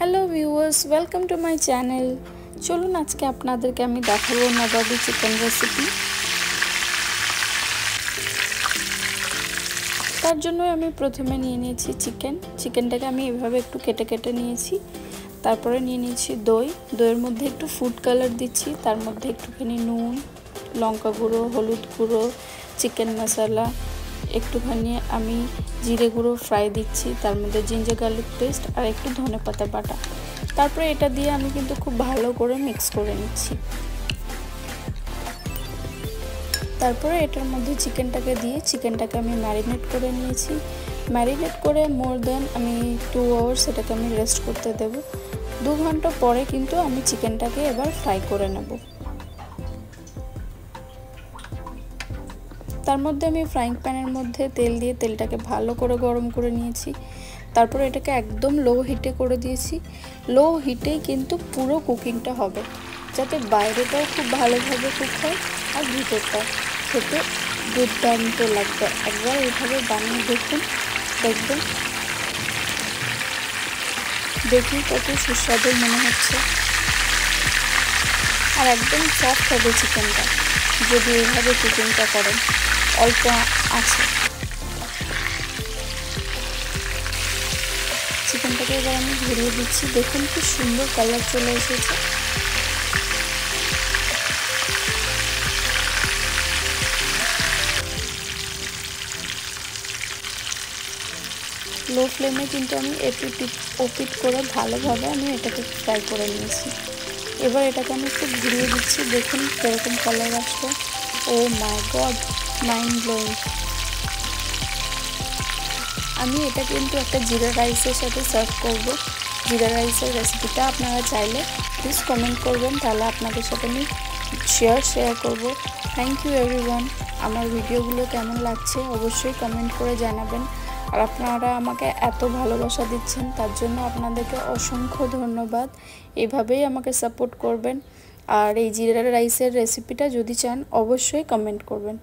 Hello viewers, welcome to my channel. চলুন আজকে আপনাদেরকে আমি দেখাবো নবাবী চিকেন রেসিপি। তার জন্য আমি প্রথমে নিয়ে নিয়েছি চিকেনটাকে আমি এভাবে একটু কেটে কেটে নিয়েছি। তারপরে নিয়ে নিয়েছি দইয়ের মধ্যে একটু ফুড কালার দিচ্ছি, তার মধ্যে একটুখানি নুন, লঙ্কা গুঁড়ো, হলুদ গুঁড়ো, চিকেন মশলা, একটুখানি আমি জিরে গুঁড়ো ফ্রাই দিচ্ছি, তার মধ্যে জিঞ্জার গার্লিক পেস্ট আর একটু ধনেপাতা বাটা। তারপরে এটা দিয়ে আমি কিন্তু খুব ভালো করে মিক্স করে নিচ্ছি। তারপরে এটার মধ্যে চিকেনটাকে আমি ম্যারিনেট করে নিয়েছি। ম্যারিনেট করে মোর দেন আমি 2 আওয়ার্স এটাকে আমি রেস্ট করতে দেব। 2 ঘন্টা পরে কিন্তু আমি চিকেনটাকে এবার ফ্রাই করে নেব। তার মধ্যে আমি ফ্রাইং প্যানের মধ্যে তেল দিয়ে তেলটাকে ভালো করে গরম করে নিয়েছি। তারপর এটাকে একদম লো হিটে করে দিয়েছি। লো হিটেই কিন্তু পুরো কুকিংটা হবে, যাতে বাইরেটাও খুব ভালোভাবে কুক হয় আর ভিতরটাও খেতে দুর্দান্ত লাগবে। একবার এইভাবে বানিয়ে দেখবেন দেখি কত সুস্বাদু মনে হচ্ছে। আর একদম সফট হবে চিকেনটা যদি এইভাবে কুকিংটা করেন অল্প আছে। চিকেনটাকে এবার আমি ঘুরিয়ে দিচ্ছি। দেখুন কি সুন্দর কালার চলে এসেছে। লো ফ্লেমে কিন্তু আমি ওপিট করে ভালোভাবে আমি এটাকে ফ্রাই করে নিয়েছি। এবার এটাকে আমি একটু ঘুরিয়ে দিচ্ছি। দেখুন কীরকম কালার আসলো। ও মাই গড, মাইন্ড ব্লোয়িং। আমি এটা কিন্তু একটা জিরা রাইসের সাথে সার্ভ করব। জিরা রাইসের রেসিপিটা আপনারা চাইলে প্লিজ কমেন্ট করবেন, তাহলে আপনাদের সাথে আমি শেয়ার করব। Thank you everyone. আমার ভিডিওগুলো কেমন লাগছে অবশ্যই কমেন্ট করে জানাবেন। আর আপনারা আমাকে এত ভালোবাসা দিচ্ছেন, তার জন্য আপনাদেরকে অসংখ্য ধন্যবাদ। এভাবেই আমাকে সাপোর্ট করবেন। আর এই জিরা রাইসের রেসিপিটা যদি চান অবশ্যই কমেন্ট করবেন।